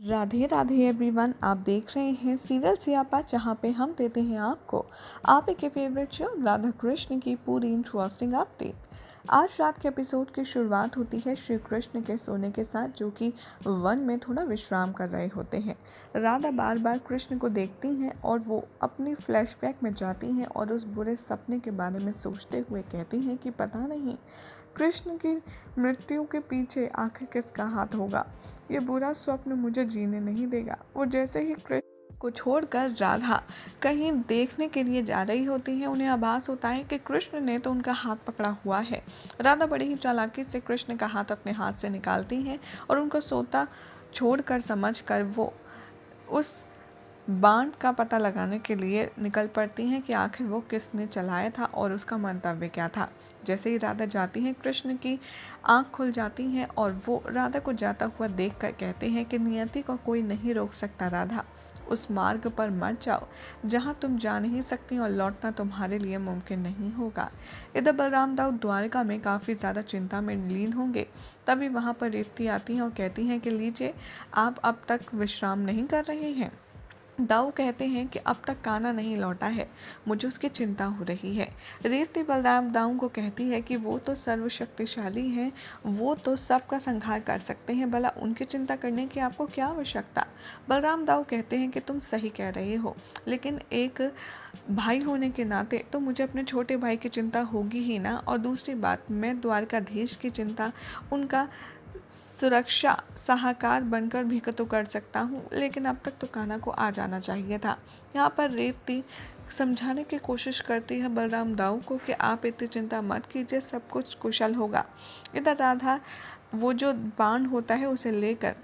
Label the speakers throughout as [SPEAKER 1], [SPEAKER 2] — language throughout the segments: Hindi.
[SPEAKER 1] राधे राधे एवरीवन, आप देख रहे हैं सीरियल सियापा, जहाँ पे हम देते हैं आपको आप के फेवरेट शो राधा कृष्ण की पूरी इंटरेस्टिंग अपडेट। आज रात के एपिसोड की शुरुआत होती है श्री कृष्ण के सोने के साथ, जो कि वन में थोड़ा विश्राम कर रहे होते हैं। राधा बार बार कृष्ण को देखती हैं और वो अपनी फ्लैशबैक में जाती हैं और उस बुरे सपने के बारे में सोचते हुए कहती हैं कि पता नहीं कृष्ण की मृत्यु के पीछे आखिर किसका हाथ होगा। ये बुरा स्वप्न मुझे जीने नहीं देगा। वो जैसे ही कृष्ण को छोड़कर राधा कहीं देखने के लिए जा रही होती है, उन्हें आभास होता है कि कृष्ण ने तो उनका हाथ पकड़ा हुआ है। राधा बड़ी ही चालाकी से कृष्ण का हाथ अपने हाथ से निकालती है और उनको सोता छोड़कर समझकर वो उस बाण का पता लगाने के लिए निकल पड़ती हैं कि आखिर वो किसने चलाया था और उसका मंतव्य क्या था। जैसे ही राधा जाती हैं, कृष्ण की आंख खुल जाती है और वो राधा को जाता हुआ देखकर कहते हैं कि नियति को कोई नहीं रोक सकता राधा, उस मार्ग पर मत जाओ जहाँ तुम जा नहीं सकती और लौटना तुम्हारे लिए मुमकिन नहीं होगा। इधर बलराम दाऊ द्वारका में काफ़ी ज़्यादा चिंता में लीन होंगे। तभी वहाँ पर रेवती आती हैं और कहती हैं कि लीजिए, आप अब तक विश्राम नहीं कर रहे हैं। दाऊ कहते हैं कि अब तक कान्हा नहीं लौटा है, मुझे उसकी चिंता हो रही है। रेवती बलराम दाऊ को कहती है कि वो तो सर्वशक्तिशाली हैं, वो तो सबका संहार कर सकते हैं, भला उनकी चिंता करने की आपको क्या आवश्यकता। बलराम दाऊ कहते हैं कि तुम सही कह रहे हो, लेकिन एक भाई होने के नाते तो मुझे अपने छोटे भाई की चिंता होगी ही ना। और दूसरी बात, मैं द्वारकाधीश की चिंता, उनका सुरक्षा सलाहकार बनकर भी तो कर सकता हूँ, लेकिन अब तक तो कान्हा को आ जाना चाहिए था। यहाँ पर रेवती समझाने की कोशिश करती है बलराम दाऊ को कि आप इतनी चिंता मत कीजिए, सब कुछ कुशल होगा। इधर राधा वो जो बाण होता है उसे लेकर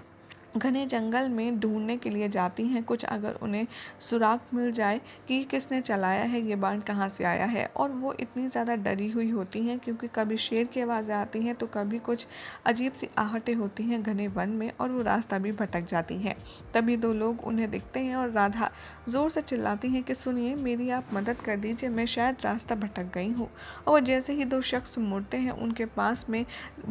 [SPEAKER 1] घने जंगल में ढूंढने के लिए जाती हैं, कुछ अगर उन्हें सुराग मिल जाए कि किसने चलाया है, ये बाण कहाँ से आया है। और वो इतनी ज़्यादा डरी हुई होती हैं क्योंकि कभी शेर की आवाज़ें आती हैं तो कभी कुछ अजीब सी आहटें होती हैं घने वन में, और वो रास्ता भी भटक जाती हैं। तभी दो लोग उन्हें दिखते हैं और राधा ज़ोर से चिल्लाती हैं कि सुनिए, मेरी आप मदद कर दीजिए, मैं शायद रास्ता भटक गई हूँ। और जैसे ही दो शख्स मुड़ते हैं, उनके पास में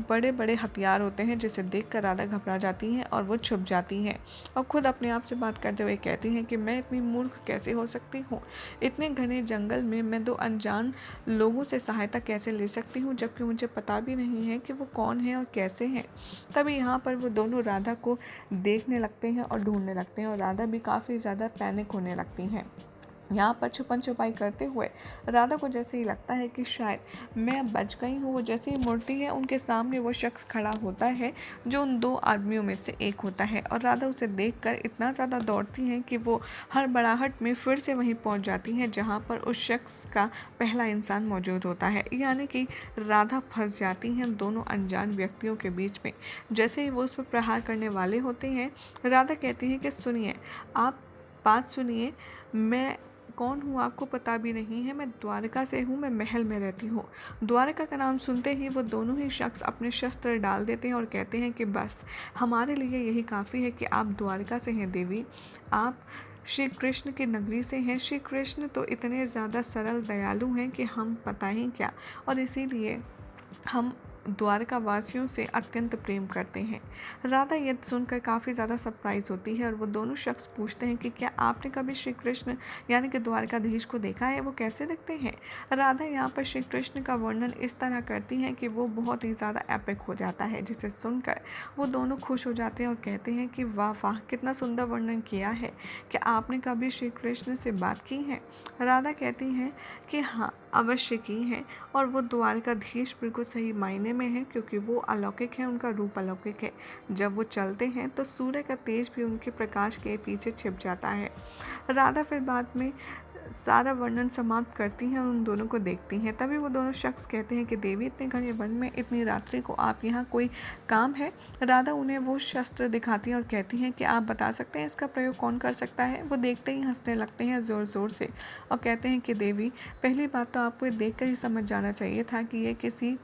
[SPEAKER 1] बड़े बड़े हथियार होते हैं, जिसे देखकर राधा घबरा जाती हैं और वो छुप जाती हैं और खुद अपने आप से बात करते हुए कहती हैं कि मैं इतनी मूर्ख कैसे हो सकती हूँ। इतने घने जंगल में मैं दो अनजान लोगों से सहायता कैसे ले सकती हूँ, जबकि मुझे पता भी नहीं है कि वो कौन है और कैसे हैं। तभी यहाँ पर वो दोनों राधा को देखने लगते हैं और ढूंढने लगते हैं और राधा भी काफ़ी ज़्यादा पैनिक होने लगती हैं। यहाँ पर छुपन छुपाई करते हुए राधा को जैसे ही लगता है कि शायद मैं अब बच गई हूँ, वो जैसे ही मुड़ती है, उनके सामने वो शख्स खड़ा होता है जो उन दो आदमियों में से एक होता है। और राधा उसे देखकर इतना ज़्यादा दौड़ती हैं कि वो हर बड़ाहट में फिर से वहीं पहुँच जाती हैं जहाँ पर उस शख्स का पहला इंसान मौजूद होता है। यानी कि राधा फंस जाती हैं दोनों अनजान व्यक्तियों के बीच में। जैसे ही वो उस पर प्रहार करने वाले होते हैं, राधा कहती है कि सुनिए, आप बात सुनिए, मैं कौन हूँ आपको पता भी नहीं है, मैं द्वारका से हूँ, मैं महल में रहती हूँ। द्वारका का नाम सुनते ही वो दोनों ही शख्स अपने शस्त्र डाल देते हैं और कहते हैं कि बस हमारे लिए यही काफ़ी है कि आप द्वारका से हैं देवी, आप श्री कृष्ण की नगरी से हैं। श्री कृष्ण तो इतने ज़्यादा सरल दयालु हैं कि हम पता ही क्या, और इसीलिए हम द्वारका वासियों से अत्यंत प्रेम करते हैं। राधा ये सुनकर काफ़ी ज़्यादा सरप्राइज होती है और वो दोनों शख्स पूछते हैं कि क्या आपने कभी श्री कृष्ण यानी कि द्वारकाधीश को देखा है, वो कैसे दिखते हैं। राधा यहाँ पर श्री कृष्ण का वर्णन इस तरह करती हैं कि वो बहुत ही ज़्यादा एपिक हो जाता है, जिसे सुनकर वो दोनों खुश हो जाते हैं और कहते हैं कि वाह वाह, कितना सुंदर वर्णन किया है, क्या आपने कभी श्री कृष्ण से बात की है। राधा कहती हैं कि हाँ, अवश्य की है, और वो द्वारकाधीश बिल्कुल सही मायने में है, क्योंकि वो अलौकिक है, उनका रूप अलौकिक है। जब वो चलते हैं तो सूर्य का तेज भी उनके प्रकाश के पीछे छिप जाता है। राधा फिर बाद में सारा वर्णन समाप्त करती हैं और उन दोनों को देखती हैं। तभी वो दोनों शख्स कहते हैं कि देवी, इतने घने वन में इतनी रात्रि को आप यहाँ, कोई काम है। राधा उन्हें वो शस्त्र दिखाती है और कहती हैं कि आप बता सकते हैं इसका प्रयोग कौन कर सकता है। वो देखते ही हंसने लगते हैं ज़ोर ज़ोर से और कहते हैं कि देवी, पहली बात तो आपको ये देख कर ही समझ जाना चाहिए था कि ये किसी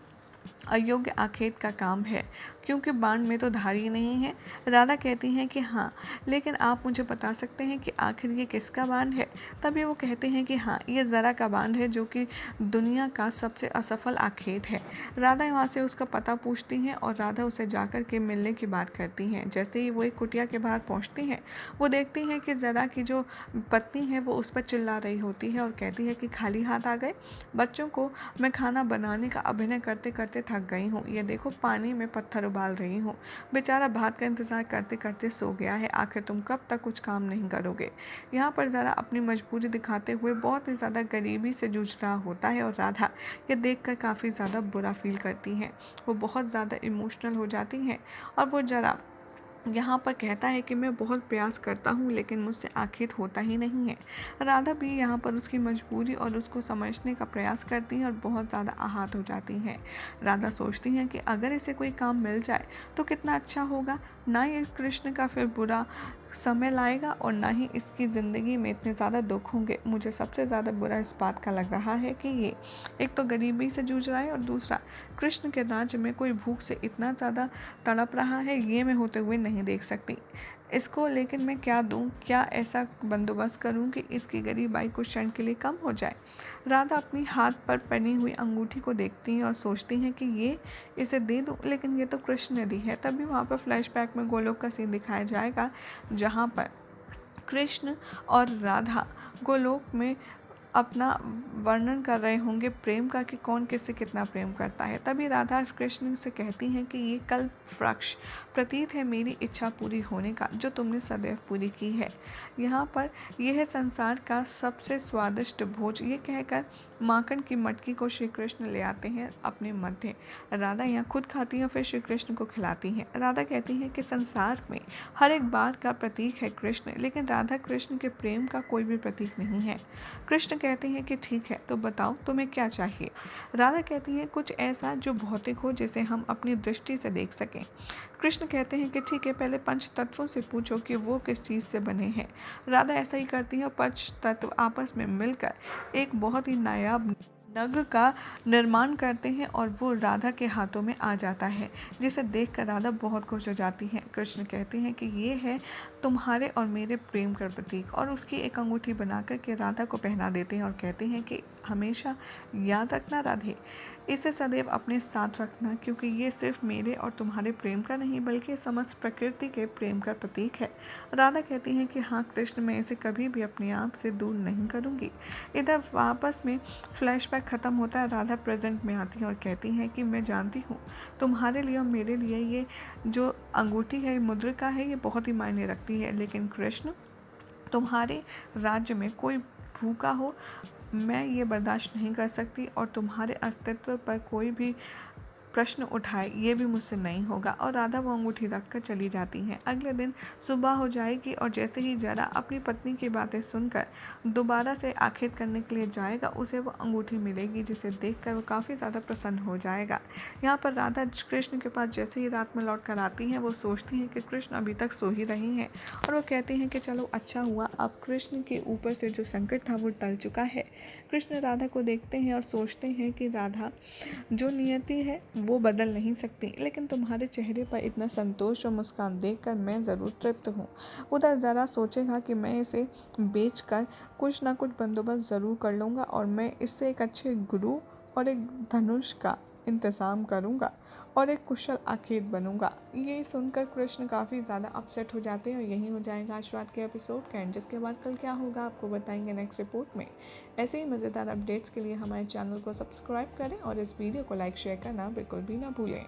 [SPEAKER 1] अयोग्य आखेट का काम है, क्योंकि बाण में तो धार ही नहीं है। राधा कहती हैं कि हाँ, लेकिन आप मुझे बता सकते हैं कि आखिर ये किसका बाण है। तभी वो कहते हैं कि हाँ, ये ज़रा का बाण है, जो कि दुनिया का सबसे असफल आखेट है। राधा वहाँ से उसका पता पूछती हैं और राधा उसे जाकर के मिलने की बात करती हैं। जैसे ही वो एक कुटिया के बाहर पहुँचती हैं, वो देखती हैं कि ज़रा की जो पत्नी है वो उस पर चिल्ला रही होती है और कहती है कि खाली हाथ आ गए। बच्चों को मैं खाना बनाने का अभिनय करते करते थक गई हूँ। ये देखो, पानी में पत्थर उबाल रही हूँ। बेचारा भात का इंतज़ार करते करते सो गया है। आखिर तुम कब तक कुछ काम नहीं करोगे। यहाँ पर ज़रा अपनी मजबूरी दिखाते हुए बहुत ही ज़्यादा गरीबी से जूझ रहा होता है और राधा ये देखकर काफ़ी ज़्यादा बुरा फील करती हैं। वो बहुत ज़्यादा इमोशनल हो जाती हैं और वो ज़रा यहाँ पर कहता है कि मैं बहुत प्रयास करता हूँ, लेकिन मुझसे आखेट होता ही नहीं है। राधा भी यहाँ पर उसकी मजबूरी और उसको समझने का प्रयास करती हैं और बहुत ज़्यादा आहत हो जाती हैं। राधा सोचती हैं कि अगर इसे कोई काम मिल जाए तो कितना अच्छा होगा। ना ये कृष्ण का फिर बुरा समय लाएगा और ना ही इसकी ज़िंदगी में इतने ज़्यादा दुख होंगे। मुझे सबसे ज़्यादा बुरा इस बात का लग रहा है कि ये एक तो गरीबी से जूझ रहा है और दूसरा कृष्ण के राज्य में कोई भूख से इतना ज़्यादा तड़प रहा है, ये मैं होते हुए नहीं देख सकती इसको। लेकिन मैं क्या दूं, क्या ऐसा बंदोबस्त करूं कि इसकी गरीबाई कुछ क्षण के लिए कम हो जाए। राधा अपनी हाथ पर पहनी हुई अंगूठी को देखती हैं और सोचती हैं कि ये इसे दे दूं, लेकिन ये तो कृष्ण ने दी है। तभी वहाँ पर फ्लैशबैक में गोलोक का सीन दिखाया जाएगा, जहाँ पर कृष्ण और राधा गोलोक में अपना वर्णन कर रहे होंगे प्रेम का, कि कौन किससे कितना प्रेम करता है। तभी राधा कृष्ण से कहती हैं कि ये कल्प वृक्ष प्रतीत है मेरी इच्छा पूरी होने का, जो तुमने सदैव पूरी की है। यहाँ पर यह संसार का सबसे स्वादिष्ट भोज, ये कहकर माखन की मटकी को श्री कृष्ण ले आते हैं अपने मध्य। राधा यहाँ खुद खाती हैं, फिर श्री कृष्ण को खिलाती हैं। राधा कहती हैं कि संसार में हर एक बात का प्रतीक है कृष्ण, लेकिन राधा कृष्ण के प्रेम का कोई भी प्रतीक नहीं है। कृष्ण कहते हैं कि ठीक है, तो बताओ तुम्हें क्या चाहिए। राधा कहती है कुछ ऐसा जो भौतिक हो, जिसे हम अपनी दृष्टि से देख सकें। कृष्ण कहते हैं कि ठीक है, पहले पंच तत्वों से पूछो कि वो किस चीज़ से बने हैं। राधा ऐसा ही करती है और पंच तत्व आपस में मिलकर एक बहुत ही नायाब नग का निर्माण करते हैं और वो राधा के हाथों में आ जाता है, जिसे देखकर राधा बहुत खुश हो जाती है। कृष्ण कहते हैं कि ये है तुम्हारे और मेरे प्रेम का प्रतीक, और उसकी एक अंगूठी बनाकर के राधा को पहना देते हैं और कहते हैं कि हमेशा याद रखना राधे, इसे सदैव अपने साथ रखना, क्योंकि ये सिर्फ मेरे और तुम्हारे प्रेम का नहीं बल्कि समस्त प्रकृति के प्रेम का प्रतीक है। राधा कहती हैं कि हाँ कृष्ण, मैं इसे कभी भी अपने आप से दूर नहीं करूँगी। इधर वापस में फ्लैशबैक ख़त्म होता है। राधा प्रेजेंट में आती है और कहती हैं कि मैं जानती हूँ तुम्हारे लिए और मेरे लिए ये जो अंगूठी है, मुद्रिका है, ये बहुत ही मायने रखती है, लेकिन कृष्ण तुम्हारे राज्य में कोई भूखा हो मैं ये बर्दाश्त नहीं कर सकती, और तुम्हारे अस्तित्व पर कोई भी प्रश्न उठाए ये भी मुझसे नहीं होगा। और राधा वो अंगूठी रख कर चली जाती हैं। अगले दिन सुबह हो जाएगी और जैसे ही जरा अपनी पत्नी की बातें सुनकर दोबारा से आखेट करने के लिए जाएगा, उसे वो अंगूठी मिलेगी, जिसे देखकर वो काफ़ी ज़्यादा प्रसन्न हो जाएगा। यहाँ पर राधा कृष्ण के पास जैसे ही रात में लौट कर आती हैं, वो सोचती हैं कि कृष्ण अभी तक सो ही रहे हैं, और वो कहती हैं कि चलो अच्छा हुआ, अब कृष्ण के ऊपर से जो संकट था वो टल चुका है। कृष्ण राधा को देखते हैं और सोचते हैं कि राधा, जो नियति है वो बदल नहीं सकती, लेकिन तुम्हारे चेहरे पर इतना संतोष और मुस्कान देखकर मैं ज़रूर तृप्त हूँ। उधर ज़रा सोचेगा कि मैं इसे बेचकर कुछ ना कुछ बंदोबस्त ज़रूर कर लूँगा, और मैं इससे एक अच्छे गुरु और एक धनुष का इंतज़ाम करूँगा और एक कुशल आखेट बनूंगा। ये सुनकर कृष्ण काफ़ी ज़्यादा अपसेट हो जाते हैं और यही हो जाएगा आज रात के एपिसोड का एंड। जिसके बाद कल क्या होगा आपको बताएंगे नेक्स्ट रिपोर्ट में। ऐसे ही मज़ेदार अपडेट्स के लिए हमारे चैनल को सब्सक्राइब करें और इस वीडियो को लाइक शेयर करना बिल्कुल भी ना भूलें।